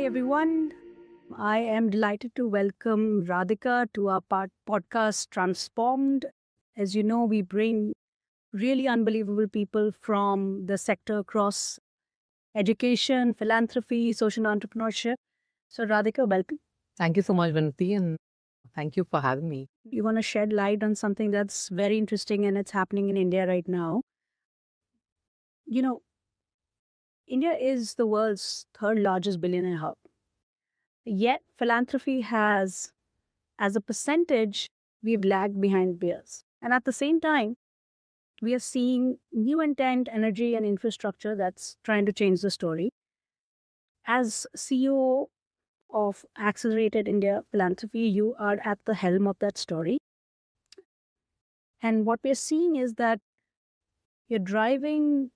everyone. I am delighted to welcome Radhika to our podcast Transformed. As you know, we bring really unbelievable people from the sector across education, philanthropy, social entrepreneurship. So, Radhika, welcome. Thank you so much, Vinati, and thank you for having me. You want to shed light on something that's very interesting and it's happening in India right now. You know, India is the world's third largest billionaire hub. Yet, philanthropy has, as a percentage, we've lagged behind peers. And at the same time, we are seeing new intent, energy, and infrastructure that's trying to change the story. As CEO of Accelerated India Philanthropy, you are at the helm of that story. And what we're seeing is that you're driving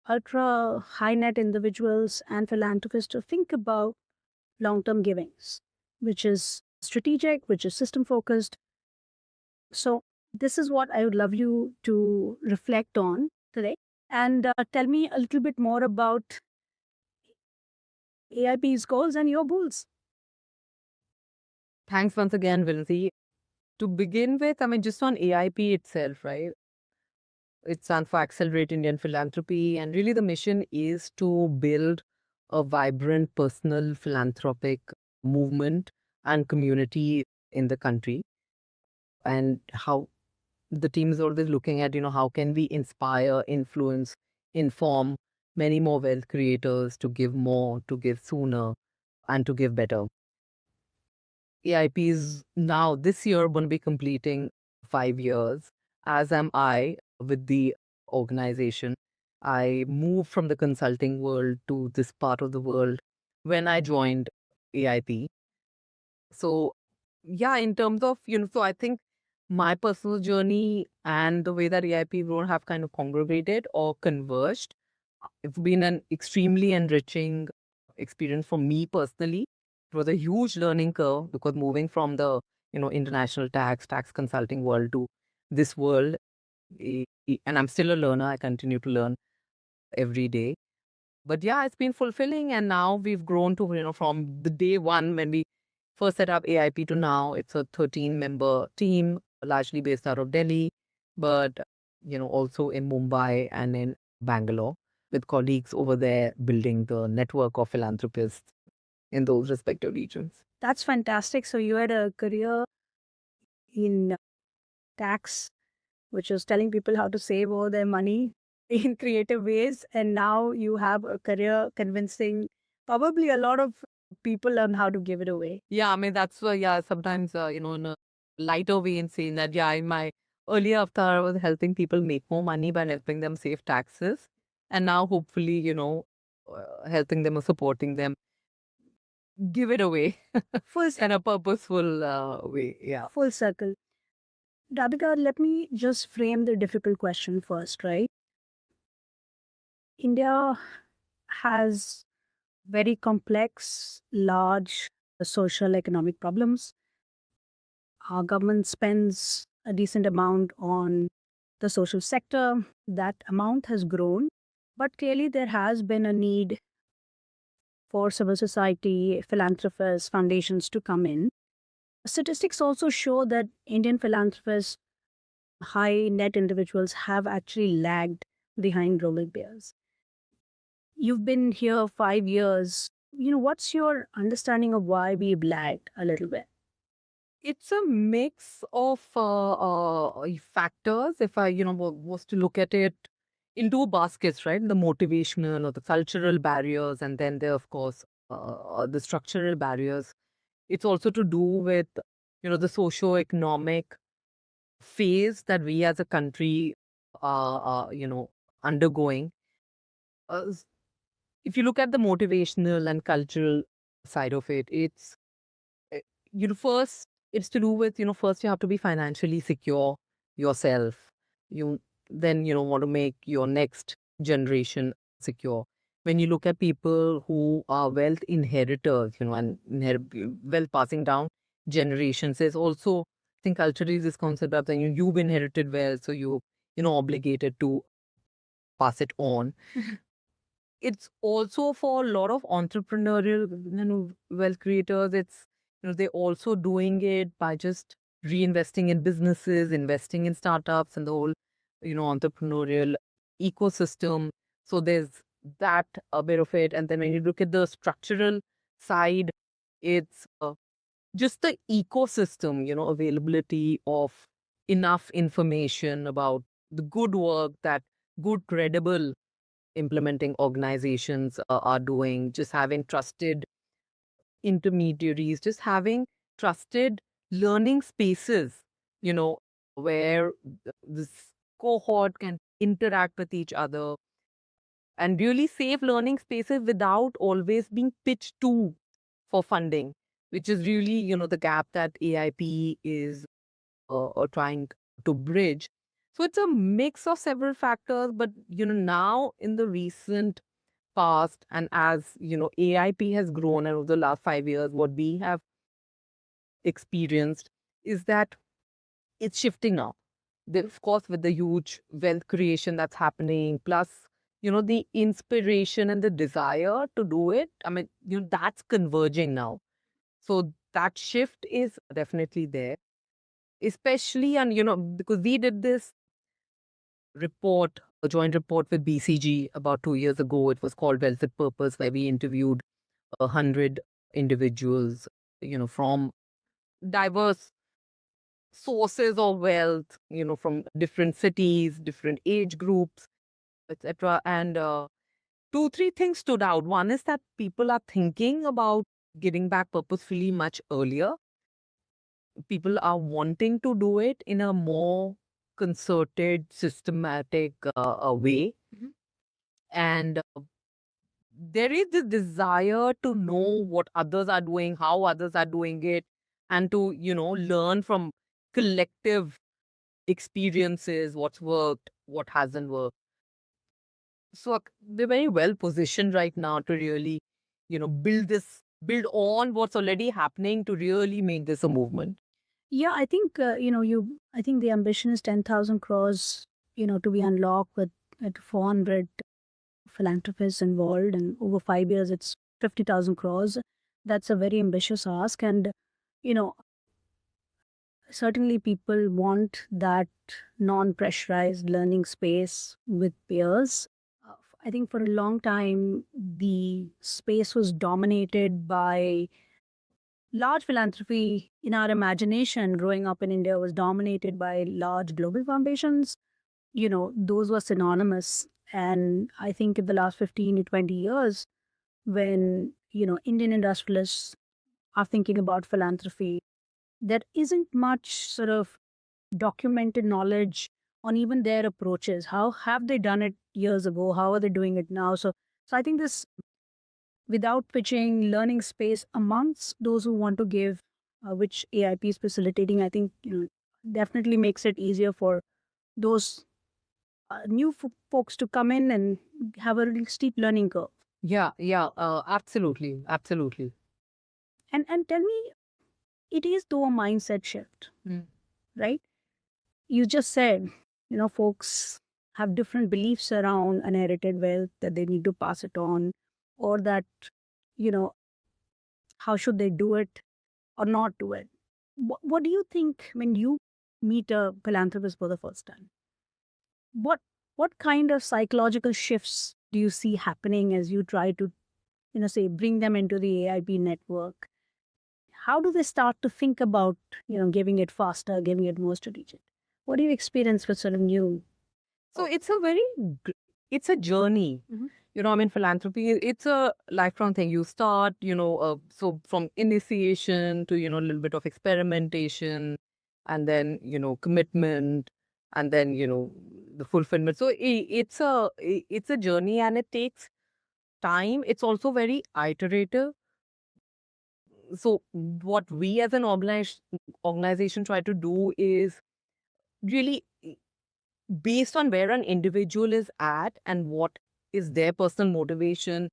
ultra high net individuals and philanthropists to think about long term givings, which is strategic, which is system focused. So, this is what I would love you to reflect on today. And tell me a little bit more about AIP's goals and your goals. Thanks once again, Vinati. To begin with, just on AIP itself, right? It stands for Accelerate Indian Philanthropy, and really the mission is to build a vibrant personal philanthropic movement and community in the country. And how the team is always looking at, how can we inspire, influence, inform many more wealth creators to give more, to give sooner, and to give better. AIP is now this year going to be completing 5 years, as am I with the organization. I moved from the consulting world to this part of the world when I joined AIP. So, yeah, in terms of, so I think my personal journey and the way that AIP will have kind of congregated or converged, it's been an extremely enriching experience for me personally. It was a huge learning curve because moving from the international tax consulting world to this world, and I'm still a learner. I continue to learn every day. But yeah, it's been fulfilling, and now we've grown to from the day one when we first set up AIP to now, it's a 13-member team, largely based out of Delhi, but also in Mumbai and in Bangalore, with colleagues over there building the network of philanthropists in those respective regions. That's fantastic. So, you had a career in tax, which was telling people how to save all their money in creative ways. And now you have a career convincing probably a lot of people on how to give it away. Yeah, that's sometimes, in a lighter way in saying that, in my earlier avatar, I was helping people make more money by helping them save taxes. And now, hopefully, helping them or supporting them give it away in a purposeful way. Yeah. Full circle. Radhika, let me just frame the difficult question first, right? India has very complex, large social economic problems. Our government spends a decent amount on the social sector. That amount has grown, but clearly there has been a need for civil society, philanthropists, foundations to come in. Statistics also show that Indian philanthropists, high net individuals, have actually lagged behind global peers. You've been here 5 years. What's your understanding of why we've lagged a little bit? It's a mix of factors. If I, was to look at it in two baskets, right? The motivational or the cultural barriers, and then there, of course, the structural barriers. It's also to do with, the socio-economic phase that we as a country are, undergoing. If you look at the motivational and cultural side of it, it's, first, it's to do with, first you have to be financially secure yourself. You then, want to make your next generation secure. When you look at people who are wealth inheritors, and wealth passing down generations, there's also, I think culturally this concept of saying you've inherited wealth, so you, obligated to pass it on. it's also for a lot of entrepreneurial, wealth creators. It's, they're also doing it by just reinvesting in businesses, investing in startups and the whole, entrepreneurial ecosystem. So there's that a bit of it. And then when you look at the structural side, it's just the ecosystem, availability of enough information about the good work that good, credible implementing organizations are doing, just having trusted intermediaries, just having trusted learning spaces, where this cohort can interact with each other and really safe learning spaces without always being pitched to for funding, which is really, the gap that AIP is trying to bridge. So it's a mix of several factors, but now in the recent past, and as AIP has grown, and over the last 5 years, what we have experienced is that it's shifting now. Of course, with the huge wealth creation that's happening, plus the inspiration and the desire to do it. I mean, that's converging now. So that shift is definitely there, especially, and because we did this report, a joint report with BCG about 2 years ago. It was called Wealth at Purpose, where we interviewed 100 individuals, from diverse sources of wealth, from different cities, different age groups, etc. And two, three things stood out. One is that people are thinking about giving back purposefully much earlier. People are wanting to do it in a more concerted, systematic way. Mhm. And there is the desire to know what others are doing, how others are doing it, and to, learn from collective experiences, what's worked, what hasn't worked. So we're very well positioned right now to really, build on what's already happening to really make this a movement. Yeah, I think I think the ambition is 10,000 crores, to be unlocked with at 400 philanthropists involved, and over 5 years, it's 50,000 crores. That's a very ambitious ask, and you know, certainly people want that non-pressurized learning space with peers. I think for a long time, the space was dominated by large philanthropy. In our imagination, growing up in India, was dominated by large global foundations. Those were synonymous. And I think in the last 15 to 20 years, when, Indian industrialists are thinking about philanthropy, there isn't much sort of documented knowledge on even their approaches. How have they done it years ago? How are they doing it now? So I think this, without pitching learning space amongst those who want to give, which AIP is facilitating, I think definitely makes it easier for those new folks to come in and have a really steep learning curve. Yeah, absolutely, absolutely. And tell me, it is though a mindset shift, right? You just said, folks have different beliefs around inherited wealth, that they need to pass it on, or that, you know, how should they do it or not do it. What do you think when you meet a philanthropist for the first time? What what kind of psychological shifts do you see happening as you try to, say, bring them into the AIP network? How do they start to think about, giving it faster, giving it more strategic? What do you experience with sort of new? So it's a very, it's a journey. Mhm. I mean, philanthropy, it's a lifelong thing. You start, so from initiation to, a little bit of experimentation, and then, commitment, and then, the fulfillment. So it's a journey, and it takes time. It's also very iterative. So what we as an organization try to do is really, based on where an individual is at and what is their personal motivation,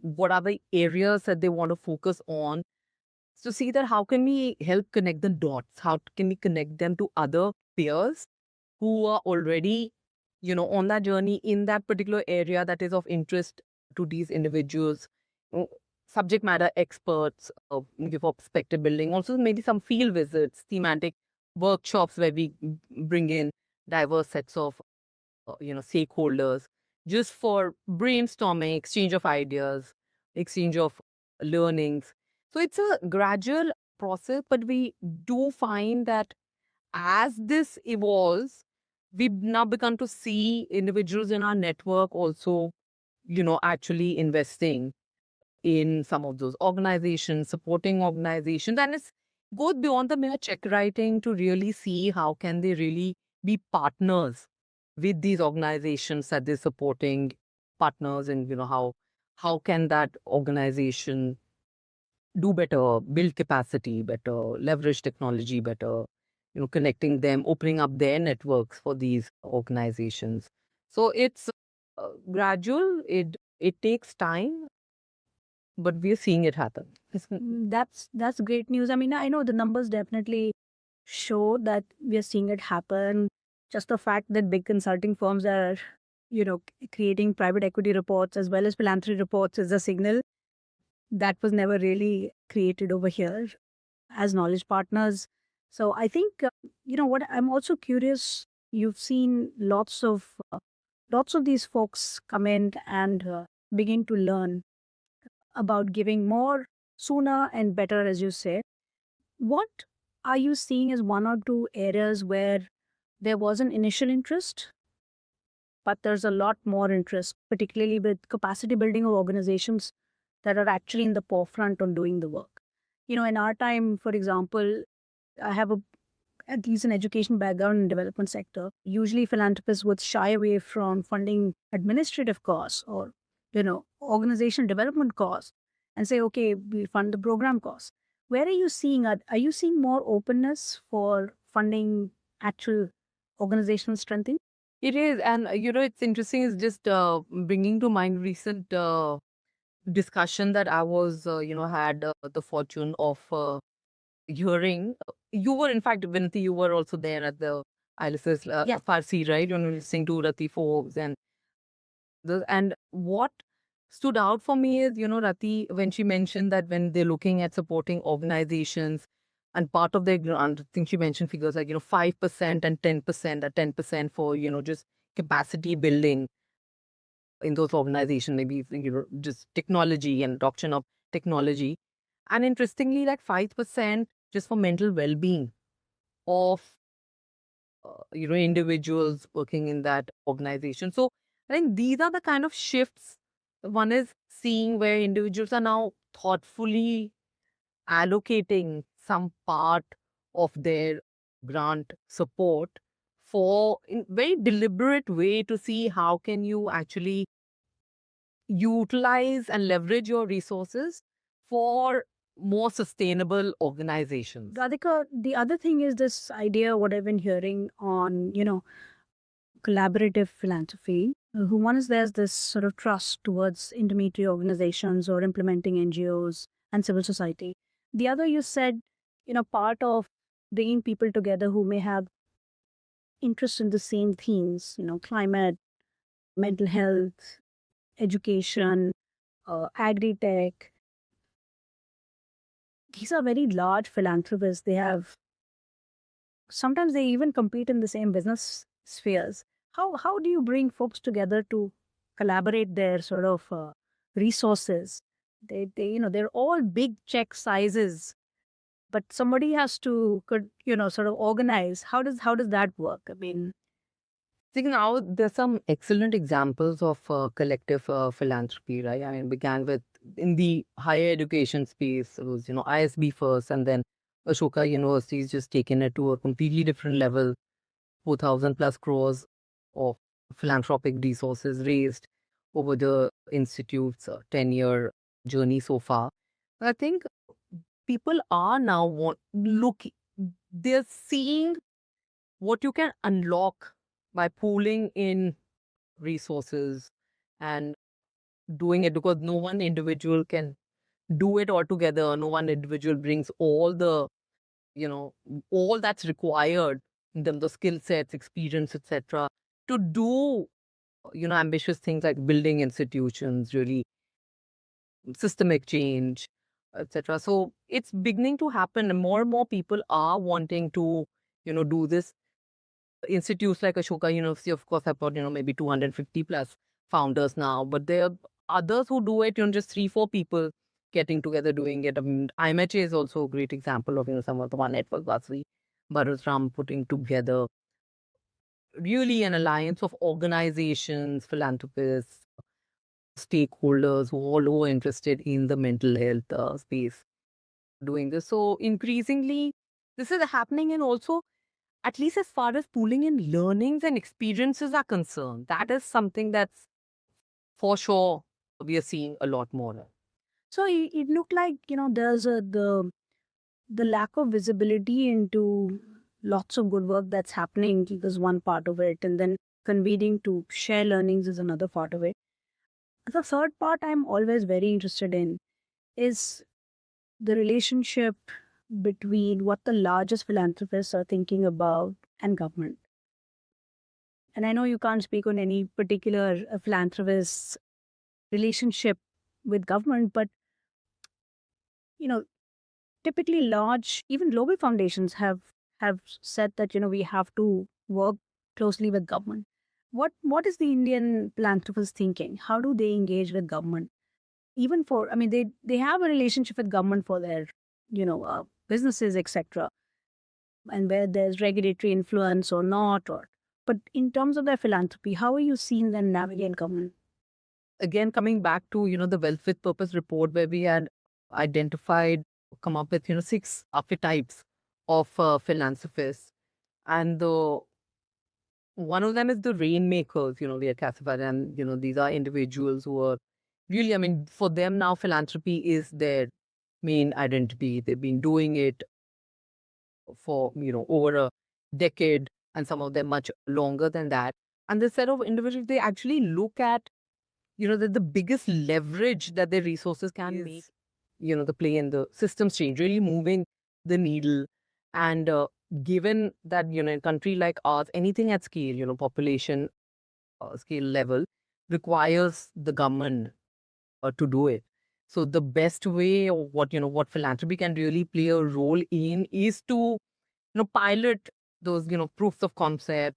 what are the areas that they want to focus on. So see that how can we help connect the dots? How can we connect them to other peers who are already, on that journey in that particular area that is of interest to these individuals, subject matter experts, for perspective building, also maybe some field visits, thematic workshops where we bring in diverse sets of stakeholders just for brainstorming, exchange of ideas, exchange of learnings. So it's a gradual process, but we do find that as this evolves, we've now begun to see individuals in our network also, actually investing in some of those organizations, supporting organizations. And it's goes beyond the mere check writing to really see how can they really be partners with these organizations that they're supporting, partners, and how can that organization do better, build capacity better, leverage technology better, connecting them, opening up their networks for these organizations. So it's gradual. It takes time, but we're seeing it happen. That's great news. I mean, I know the numbers definitely show that we are seeing it happen. Just the fact that big consulting firms are, creating private equity reports as well as philanthropy reports is a signal that was never really created over here as knowledge partners. So I think, what I'm also curious, you've seen lots of these folks come in and begin to learn about giving more sooner and better, as you say. What are you seeing as one or two areas where there was an initial interest, but there's a lot more interest, particularly with capacity building of organizations that are actually in the forefront on doing the work? In our time, for example, I have at least an education background in development sector. Usually philanthropists would shy away from funding administrative costs or, organization development costs and say, okay, we'll fund the program costs. Where are you seeing, are you seeing more openness for funding actual organizational strengthening? It is. And, it's interesting. It's just bringing to mind recent discussion that I was, had the fortune of hearing. You were, in fact, Vinati, you were also there at the ILSS Yeah. Farsi, right? Listening to Rati Forbes and what stood out for me is, Rati, when she mentioned that when they're looking at supporting organizations and part of their grant, I think she mentioned figures like, 5% and 10%, or 10% for, just capacity building in those organizations, maybe, just technology and adoption of technology. And interestingly, like 5% just for mental well-being of individuals working in that organization. So I think these are the kind of shifts. One is seeing where individuals are now thoughtfully allocating some part of their grant support for in very deliberate way to see how can you actually utilize and leverage your resources for more sustainable organizations. Radhika, the other thing is this idea, what I've been hearing on, collaborative philanthropy. Who one is there's this sort of trust towards intermediary organizations or implementing NGOs and civil society. The other, you said, part of bringing people together who may have interest in the same themes, climate, mental health, education, agri-tech. These are very large philanthropists. Sometimes they even compete in the same business spheres. How do you bring folks together to collaborate their sort of resources? They're all big check sizes, but somebody has to sort of organize. How does that work? I mean, I think now there's some excellent examples of collective philanthropy, right? I mean, began with in the higher education space. It was, ISB first, and then Ashoka University's just taken it to a completely different level. 4,000 plus crores of philanthropic resources raised over the institute's 10-year journey so far. I think people are now they're seeing what you can unlock by pooling in resources and doing it, because no one individual can do it all together. No one individual brings all the, all that's required in terms of skill sets, experience, etc., to do ambitious things like building institutions, really systemic change, etc. So it's beginning to happen. And more and more people are wanting to, do this. Institutes like Ashoka University, of course, have got, maybe 250 plus founders now, but there are others who do it, just three, four people getting together doing it. I mean, IMHA is also a great example of, some of the one network Vasvi Barasram putting together really an alliance of organizations, philanthropists, stakeholders who are interested in the mental health space doing this. So increasingly, this is happening, and also at least as far as pooling in learnings and experiences are concerned, that is something that's for sure we are seeing a lot more of. So it looked like, there's the lack of visibility into lots of good work that's happening is one part of it, and then convening to share learnings is another part of it. The third part I'm always very interested in is the relationship between what the largest philanthropists are thinking about and government. And I know you can't speak on any particular philanthropist's relationship with government, but you know, typically large, even global foundations have said that we have to work closely with government. What is the Indian philanthropist thinking? How do they engage with government? Even for, I mean, they have a relationship with government for their businesses, etc., and where there's regulatory influence or not, or but in terms of their philanthropy, how are you seeing them navigate government? Again, coming back to, the Wealth with Purpose report, where we had identified, come up with, six archetypes of philanthropists. And the one of them is the rainmakers, we are classified. And, these are individuals who are really, I mean, for them now, philanthropy is their main identity. They've been doing it for, over a decade, and some of them much longer than that. And this set of individuals, they actually look at, that the biggest leverage that their resources can make, the play in the systems change, really moving the needle. And given that, in a country like ours, anything at scale, population scale level requires the government to do it. So the best way, or what philanthropy can really play a role in, is to pilot those, proofs of concept,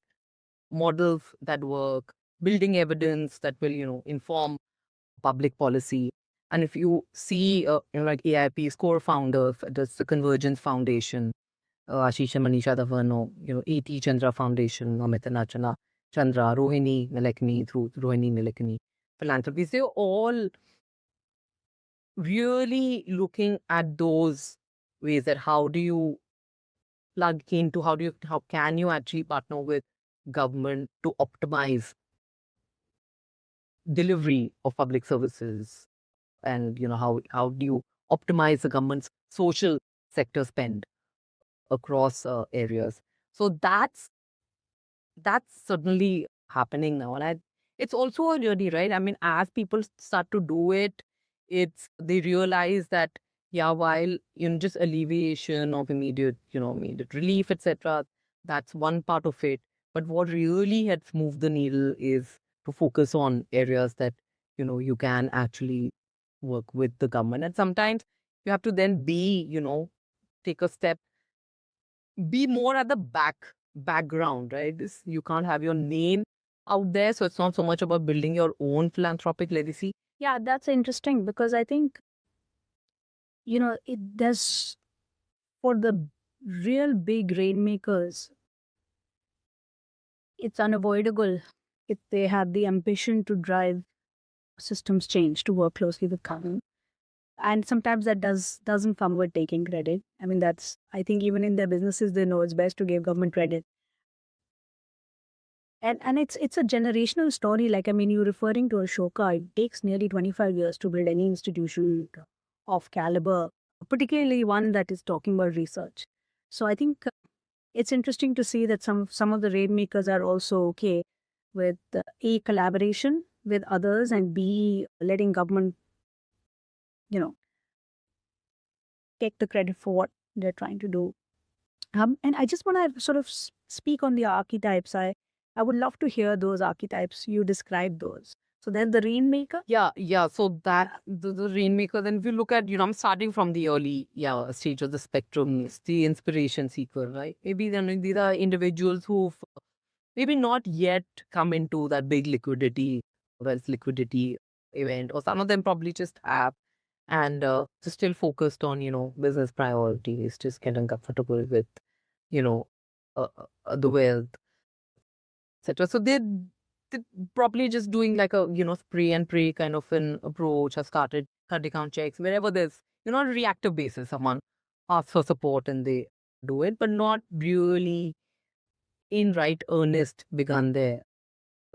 models that work, building evidence that will, inform public policy. And if you see, like AIP's core founders, that's the Convergence Foundation, Ashish and Manisha Davano, A.T. Chandra Foundation, Amitana Chandra, Rohini Nilekani, through Rohini Nilekani Philanthropies, they're all really looking at those ways, that how do you plug into, how can you actually partner with government to optimize delivery of public services, and how do you optimize the government's social sector spend across areas. So that's certainly happening now. And it's also a journey, right? I mean, as people start to do it, they realize that, yeah, while, just alleviation of immediate relief, etc., that's one part of it. But what really has moved the needle is to focus on areas that, you can actually work with the government. And sometimes you have to then take a step, be more at the background, right? You can't have your name out there, so it's not so much about building your own philanthropic legacy. Yeah, that's interesting because I think there's for the real big rainmakers, it's unavoidable if they have the ambition to drive systems change, to work closely with government. And sometimes that doesn't come with taking credit. I mean, that's, I think even in their businesses, they know it's best to give government credit. And it's a generational story. Like, I mean, you're referring to Ashoka. It takes nearly 25 years to build any institution of caliber, particularly one that is talking about research. So I think it's interesting to see that some of the rainmakers are also okay with A, collaboration with others, and B, letting government, you know, take the credit for what they're trying to do. And I just want to sort of speak on the archetypes. I would love to hear those archetypes. You describe those. So then the rainmaker. Yeah. So that the rainmaker, then if you look at, I'm starting from the early stage of the spectrum, it's the inspiration seeker, right? Maybe then these are individuals who've maybe not yet come into that big wealth liquidity event, or some of them probably just have and just still focused on, business priorities, just getting comfortable with, you know, the wealth, etc. So they're probably just doing like a, spray and pray kind of an approach. Have started cut account checks wherever there's, on a reactive basis, someone asks for support and they do it, but not really in right earnest begun their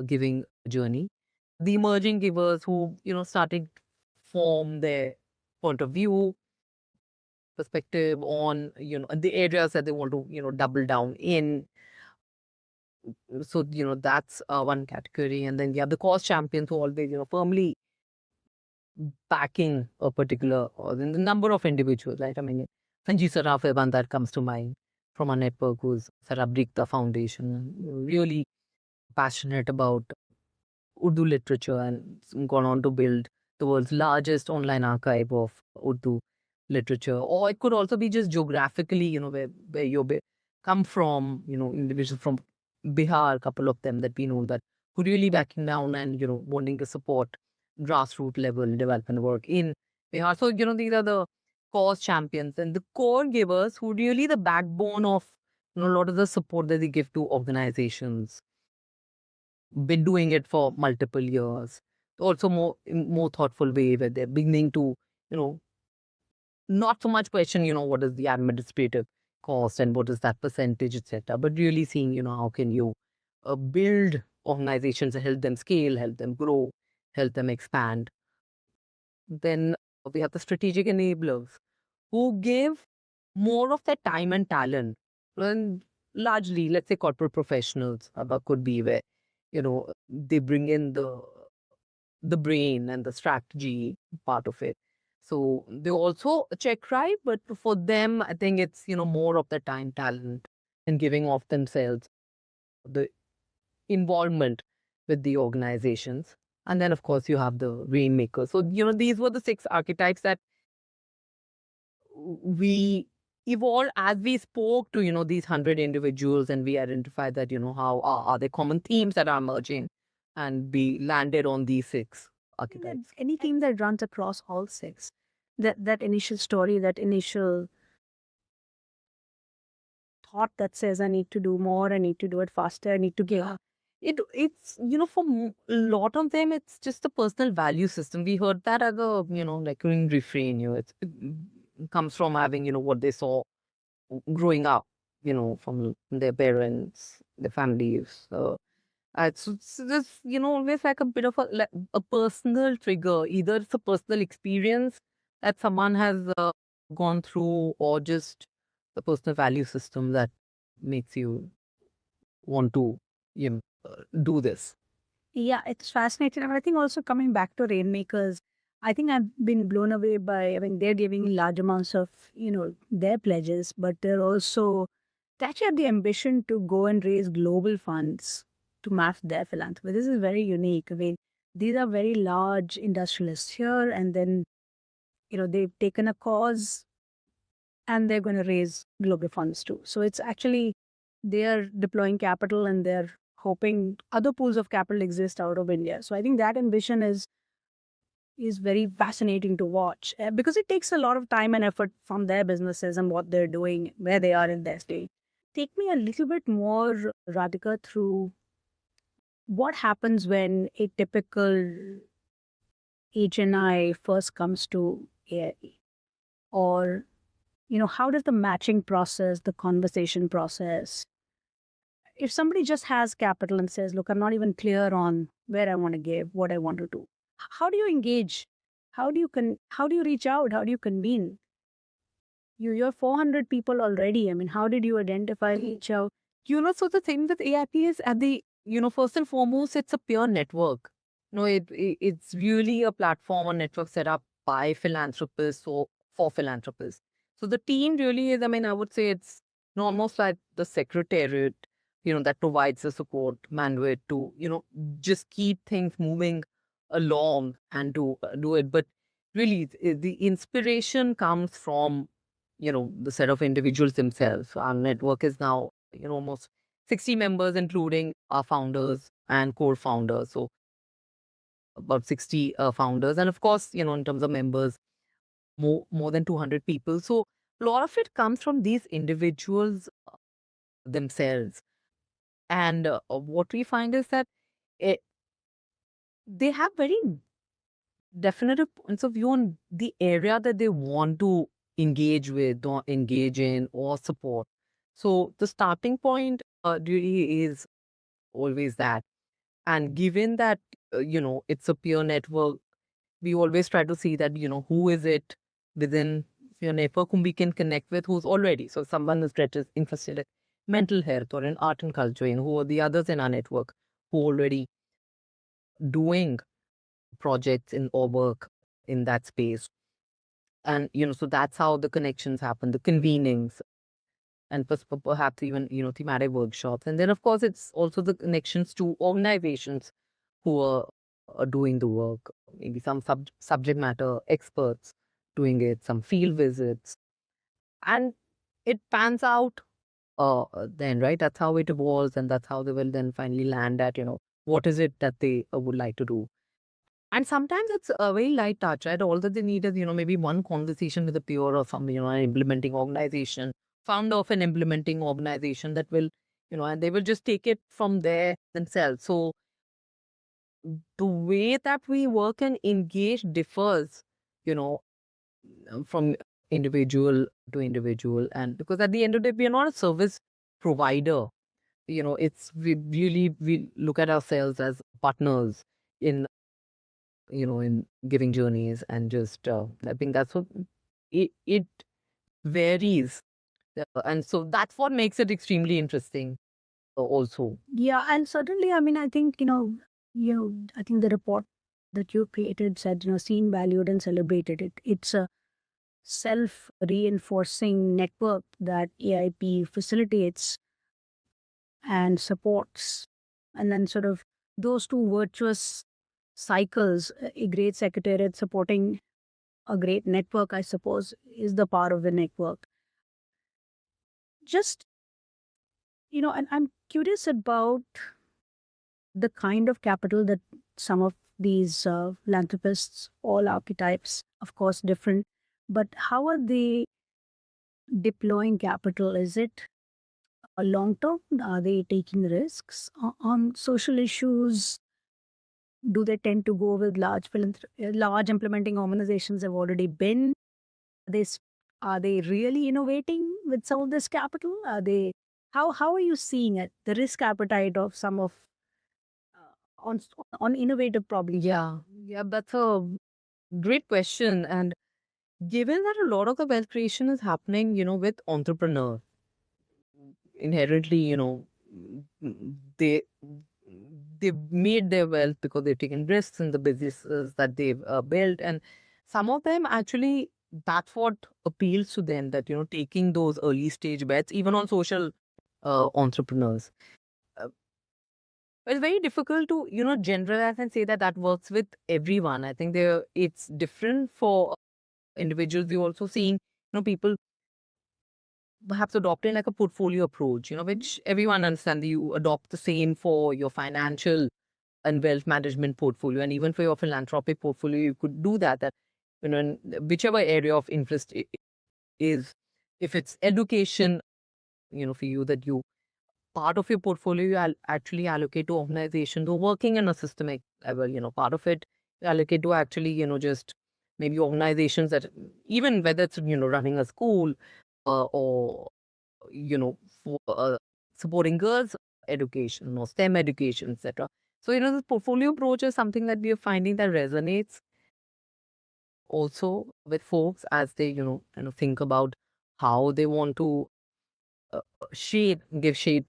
giving journey. The emerging givers who, started form their point of view, perspective on, the areas that they want to, double down in. So, that's one category. And then you have the cause champions who always, firmly backing a particular, or the number of individuals, right? I mean, Sanjeev Saraf is one that comes to mind from our network who's set up the Foundation, really passionate about Urdu literature and gone on to build the world's largest online archive of Urdu literature. Or it could also be just geographically, where you come from, individuals from Bihar, a couple of them that we know that who really backing down and, wanting to support grassroots level development work in Bihar. So, these are the cause champions and the core givers who really the backbone of, a lot of the support that they give to organizations, been doing it for multiple years. Also more thoughtful way where they're beginning to, you know, not so much question, what is the administrative cost and what is that percentage, etc. But really seeing, how can you build organizations and help them scale, help them grow, help them expand. Then we have the strategic enablers who give more of their time and talent. And largely, let's say corporate professionals could be where, they bring in the brain and the strategy part of it. So they also check right, but for them, I think it's, more of the time, talent, and giving of themselves, the involvement with the organizations. And then, of course, you have the rainmaker. So, these were the 6 archetypes that we evolved as we spoke to, these 100 individuals, and we identified that, how are there common themes that are emerging, and we landed on these 6 archetypes. Any theme that runs across all 6, that initial story, that initial thought that says I need to do more, I need to do it faster, I need to give. It's, for a lot of them, it's just a personal value system. We heard that as a, like refrain, it comes from having, what they saw growing up, from their parents, their families. It's just, always like a bit of a personal trigger. Either it's a personal experience that someone has gone through, or just the personal value system that makes you want to, do this. Yeah, it's fascinating. And I think also coming back to rainmakers, I think I've been blown away by, I mean, they're giving large amounts of, their pledges, but they're also, they actually have the ambition to go and raise global funds to match their philanthropy. This is very unique. I mean, these are very large industrialists here, and then, they've taken a cause and they're going to raise global funds too. So it's actually, they're deploying capital and they're hoping other pools of capital exist out of India. So I think that ambition is very fascinating to watch, because it takes a lot of time and effort from their businesses and what they're doing, where they are in their stage. Take me a little bit more, Radhika, through what happens when a typical HNI first comes to AIE, or how does the matching process, the conversation process, if somebody just has capital and says, look, I'm not even clear on where I want to give, what I want to do, how do you engage? How do you reach out? How do you convene? You're 400 people already. I mean, how did you identify, reach out? So the thing with AIP is at the, first and foremost, it's a pure network. It's really a platform or network set up by philanthropists or for philanthropists. So the team really is, I mean, I would say it's almost like the secretariat that provides the support bandwidth to, just keep things moving along and to do it. But really, the inspiration comes from, the set of individuals themselves. Our network is now, almost 60 members, including our founders and core founders. So about 60 founders. And of course, in terms of members, more than 200 people. So a lot of it comes from these individuals themselves. And what we find is that it, they have very definitive points of view on the area that they want to engage with or engage in or support. So the starting point really is always that. And given that, it's a peer network, we always try to see that, who is it within your network whom we can connect with who's already. So someone is interested in mental health or in art and culture, who are the others in our network who are already doing projects in or work in that space. And, so that's how the connections happen, the convenings, and perhaps even, thematic workshops. And then, of course, it's also the connections to organizations who are doing the work, maybe some subject matter experts doing it, some field visits. And it pans out then, right? That's how it evolves. And that's how they will then finally land at, what is it that they would like to do. And sometimes it's a very light touch, right? All that they need is, maybe one conversation with a peer or some, an implementing organization, founder of an implementing organization that will, and they will just take it from there themselves. So the way that we work and engage differs, you know, from individual to individual. And because at the end of the day, we are not a service provider. We look at ourselves as partners in in giving journeys, and just I think that's what it varies. And so that's what makes it extremely interesting also. Yeah, and certainly, I mean, I think, I think the report that you created said, seen, valued, and celebrated. It's a self-reinforcing network that AIP facilitates and supports. And then sort of those two virtuous cycles, a great secretariat supporting a great network, I suppose, is the power of the network. Just, and I'm curious about the kind of capital that some of these philanthropists, all archetypes, of course, different, but how are they deploying capital? Is it a long term? Are they taking risks on social issues? Do they tend to go with large implementing organizations have already been? Are they really innovating with some of this capital? Are they how are you seeing it? The risk appetite of some of on innovative problems? Yeah, that's a great question. And given that a lot of the wealth creation is happening, with entrepreneurs, inherently, they they've made their wealth because they've taken risks in the businesses that they've built. And some of them actually, that's what appeals to them, that, taking those early stage bets, even on social entrepreneurs. Uh, it's very difficult to, generalize and say that that works with everyone. I think it's different for individuals. We're also seeing, people perhaps adopting like a portfolio approach, which everyone understands that you adopt the same for your financial and wealth management portfolio, and even for your philanthropic portfolio, you could do that. That in whichever area of interest is, if it's education, for you, that you part of your portfolio you actually allocate to organizations who are working in a systemic level. Part of it you allocate to actually just maybe organizations that, even whether it's running a school or for supporting girls education or STEM education, etc. So, this portfolio approach is something that we are finding that resonates also with folks as they, think about how they want to give shape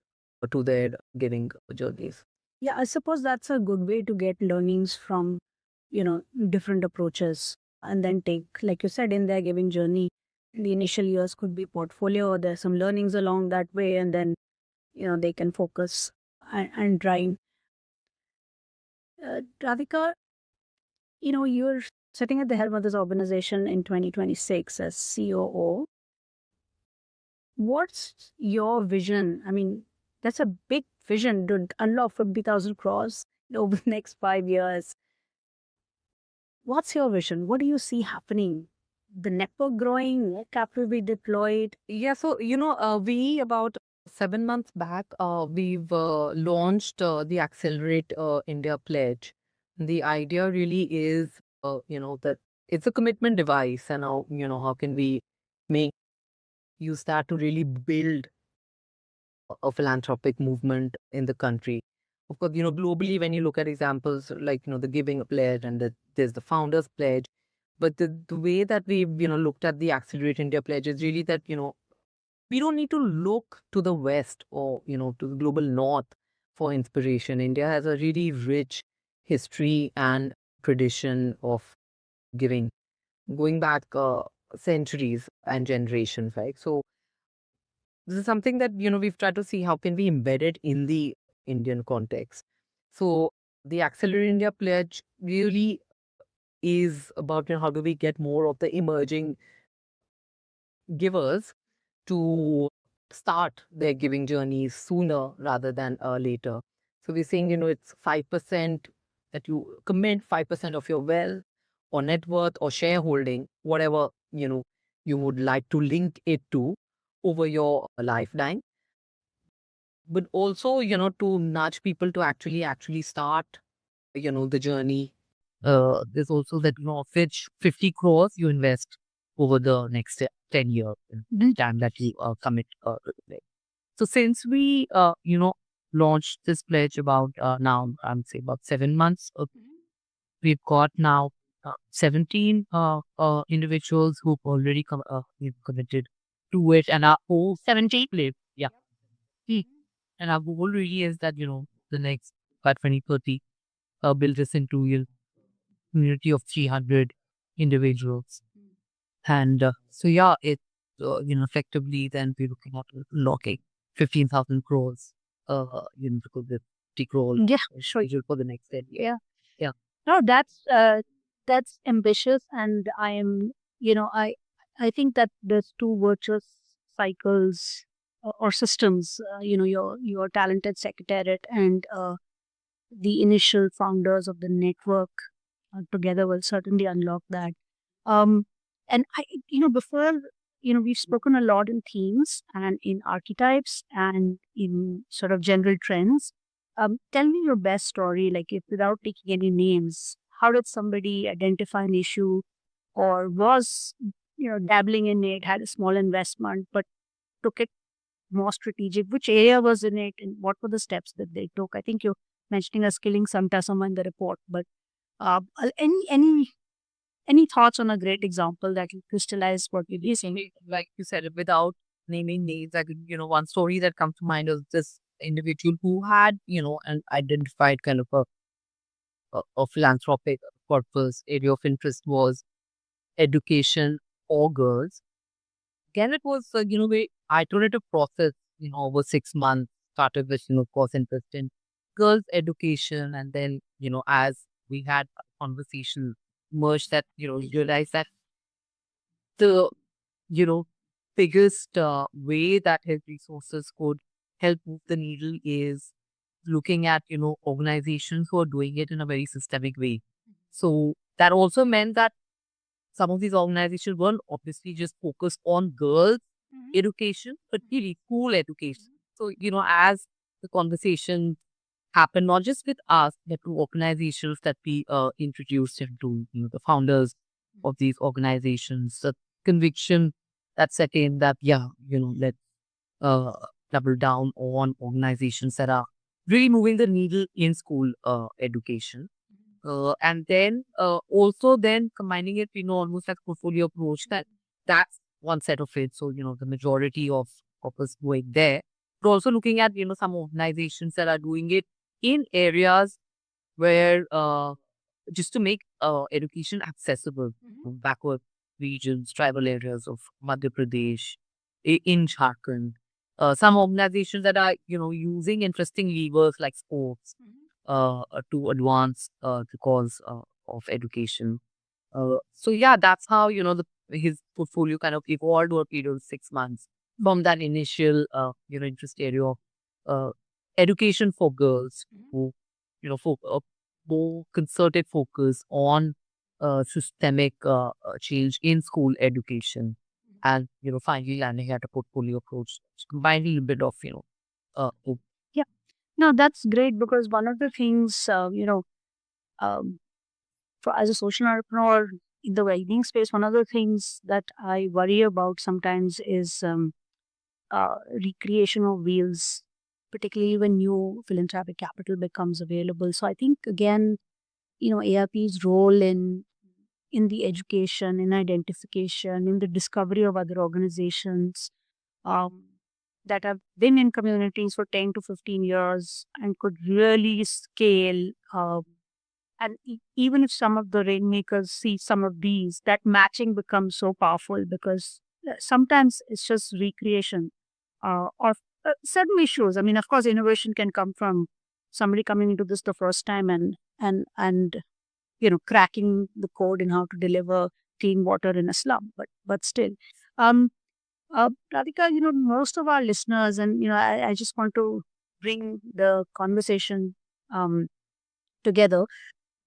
to their giving journeys. Yeah, I suppose that's a good way to get learnings from, different approaches and then take, like you said, in their giving journey. The initial years could be portfolio, there's some learnings along that way, and then they can focus and drive. Radhika, you're sitting at the helm of this organization in 2026 as COO. What's your vision? I mean, that's a big vision to unlock 50,000 crores over the next 5 years. What's your vision? What do you see happening? The network growing, more capital be deployed? Yeah, so we about 7 months back, we've launched the Accelerate India pledge. The idea really is, that it's a commitment device, and how can we make use that to really build a philanthropic movement in the country. Of course, globally, when you look at examples like, the Giving Pledge and there's the Founders Pledge, but the way that we've, looked at the Accelerate India Pledge is really that, we don't need to look to the West or, to the global North for inspiration. India has a really rich history and tradition of giving, going back centuries and generations, right? So this is something that, we've tried to see how can we embed it in the Indian context. So the Accelerate India Pledge really is about, how do we get more of the emerging givers to start their giving journeys sooner rather than later. So we're saying, it's 5% that you commit 5% of your wealth or net worth or shareholding, whatever, you would like to link it to over your lifetime. But also, to nudge people to actually start, the journey. There's also that, of which 50 crores you invest over the next 10 years, the time that you commit. Like. So since we, launched this pledge about now, I would say about 7 months, we've got now 17 individuals who've already committed to it, and our whole 17 live. Yeah. And our goal really is that, the next by 2030, build this into a community of 300 individuals. And so, yeah, it, effectively then we're looking at locking 15,000 crores, because the 50 crores Yeah, sure. for the next 10 years. Yeah. Yeah. No, that's ambitious, and I am, I think that there's two virtuous cycles or systems. Your talented secretariat and the initial founders of the network together will certainly unlock that. Um, and before, we've spoken a lot in themes and in archetypes and in sort of general trends. Tell me your best story, like if without taking any names, how did somebody identify an issue or was, dabbling in it, had a small investment, but took it more strategic? Which area was in it and what were the steps that they took? I think you're mentioning a skilling someone in the report, but any thoughts on a great example that will crystallize what you're saying? Like you said, without naming names, I could, one story that comes to mind is this individual who had, an identified kind of a philanthropic purpose. Area of interest was education or girls. Again, it was, very iterative process, over 6 months, started with, of course, interest in girls' education. And then, as we had a conversation, merged that, realized that the, you know, biggest way that his resources could help move the needle is looking at, organizations who are doing it in a very systemic way. So that also meant that some of these organizations weren't obviously just focused on girls' education, but really school education. So, as the conversation happened, not just with us, but to organizations that we introduced him to, the founders of these organizations, the conviction that set in that, yeah, let's uh, double down on organizations that are really moving the needle in school education. And then also then combining it, almost like portfolio approach, that's one set of it. So, the majority of us going there, but also looking at, some organizations that are doing it in areas where just to make education accessible, backward regions, tribal areas of Madhya Pradesh, in Jharkhand. some organizations that are, using interesting levers like sports to advance the cause of education. So yeah, that's how, his portfolio kind of evolved over a period of 6 months from that initial, interest area of uh, education for girls who, for a more concerted focus on systemic change in school education, and, finally landing at a portfolio approach, combining a bit of, both. Yeah. No, that's great because one of the things, um, for as a social entrepreneur in the well-being space, one of the things that I worry about sometimes is recreation of wheels, particularly when new philanthropic capital becomes available. So I think again, ARP's role in the education, in identification, in the discovery of other organizations um, that have been in communities for 10 to 15 years and could really scale. And even if some of the rainmakers see some of these, that matching becomes so powerful because sometimes it's just recreation of certain issues. I mean, of course, innovation can come from somebody coming into this the first time and cracking the code in how to deliver clean water in a slum. But still, um, Radhika, most of our listeners, and I just want to bring the conversation together.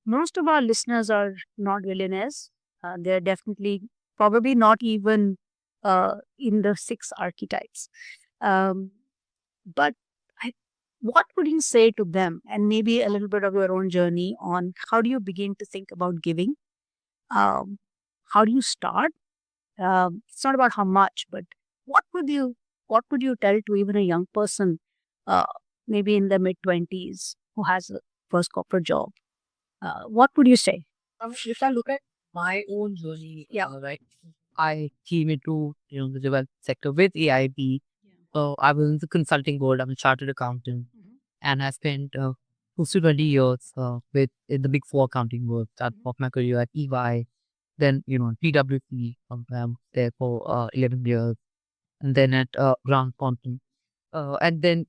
Most of our listeners are not billionaires. They're definitely, probably not even in the six archetypes. Um, but I, what would you say to them, and maybe a little bit of your own journey on how do you begin to think about giving? Um, how do you start? It's not about how much, but what would you what would you tell to even a young person, uh, maybe in their mid-20s, who has a first corporate job? What would you say? If I look at my own journey, right, I came into, the development sector with AIP. I was in the consulting world. I'm a chartered accountant, and I spent close to 20 years with in the big four accounting world. Start off my career at EY, then, PwC, there for 11 years, and then at Grant Thornton. And then,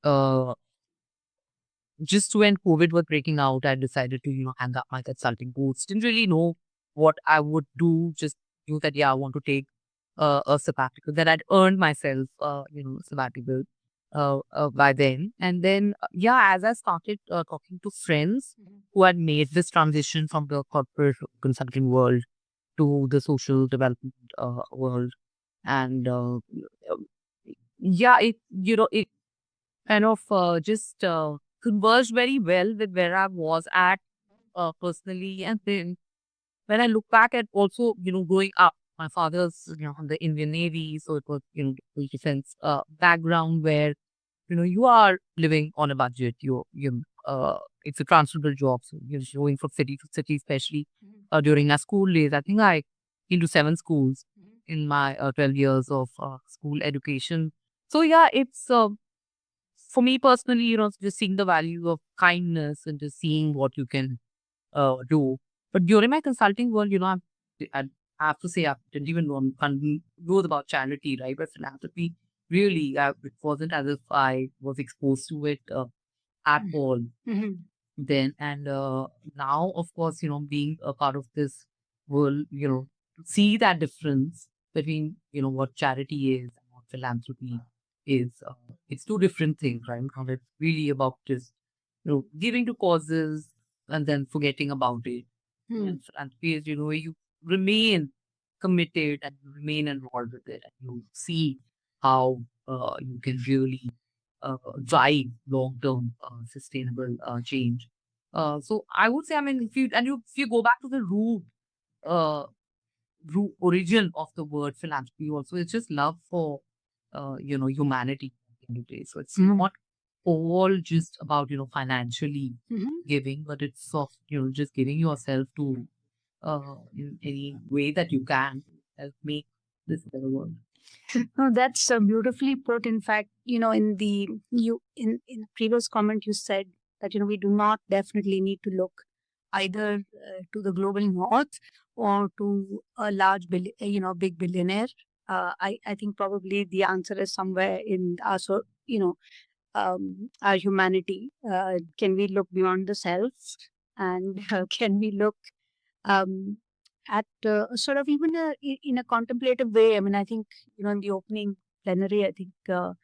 uh, just when COVID was breaking out, I decided to, hang up my consulting boots. Didn't really know what I would do. Just knew that, yeah, I want to take a sabbatical. That I'd earned myself, sabbatical by then. And then, yeah, as I started talking to friends who had made this transition from the corporate consulting world to the social development world, and yeah, it kind of just converged very well with where I was at personally. And then when I look back at also, growing up, my father's, in the Indian Navy, so it was, the defense background where, you are living on a budget. It's a transferable job, so you're going from city to city, especially during our school days. I think I into 7 schools in my 12 years of school education. So yeah, it's for me personally, just seeing the value of kindness and just seeing what you can do. But during my consulting world, I have to say I didn't even know about charity, right? But philanthropy, really, it wasn't as if I was exposed to it at all then. And now, of course, being a part of this world, to see that difference between, what charity is and what philanthropy is. It's two different things, right? And it's really about just, giving to causes and then forgetting about it. And philanthropy is, where you remain committed and you remain involved with it, and you see how you can really drive long-term sustainable change. So I would say, I mean, if you go back to the uh, root origin of the word philanthropy, also it's just love for humanity at the end of the day. So it's not all just about financially giving, but it's of just giving yourself to in any way that you can help make this better world. No, that's beautifully put. In fact, in the you in previous comment you said that we do not definitely need to look either to the global north or to a large big billionaire. I think probably the answer is somewhere in our, our humanity. Can we look beyond the self, and can we look um, at sort of even in a contemplative way? I mean, I think, in the opening plenary, I think Mr.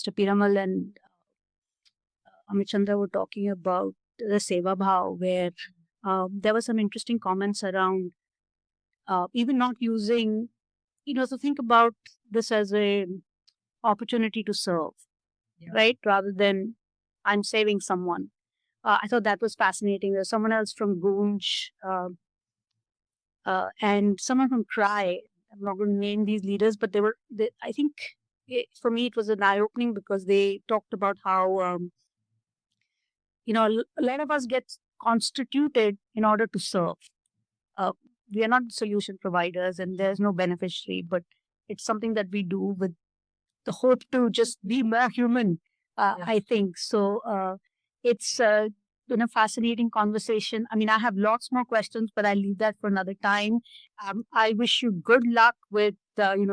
Piramal and Amit Chandra were talking about the Seva Bhav, where there were some interesting comments around even not using, so think about this as a opportunity to serve, right? Rather than I'm saving someone. I thought that was fascinating. There's someone else from Goonj and someone from Cry. I'm not going to name these leaders, but I think for me, it was an eye opening because they talked about how, a lot of us get constituted in order to serve. Uh, we are not solution providers and there's no beneficiary, but it's something that we do with the hope to just be more human, I think. So it's been a fascinating conversation. I mean, I have lots more questions, but I'll leave that for another time. I wish you good luck with,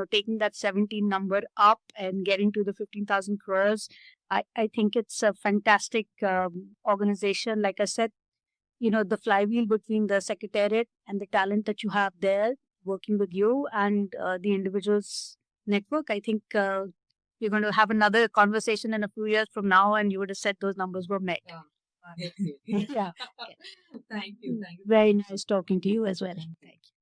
taking that 17 number up and getting to the 15,000 crores. I think it's a fantastic organization. Like I said, the flywheel between the secretariat and the talent that you have there working with you and the individuals network. I think we're going to have another conversation in a few years from now, and you would have said those numbers were met. Yeah. Thank you. Very nice talking to you as well. Thank you.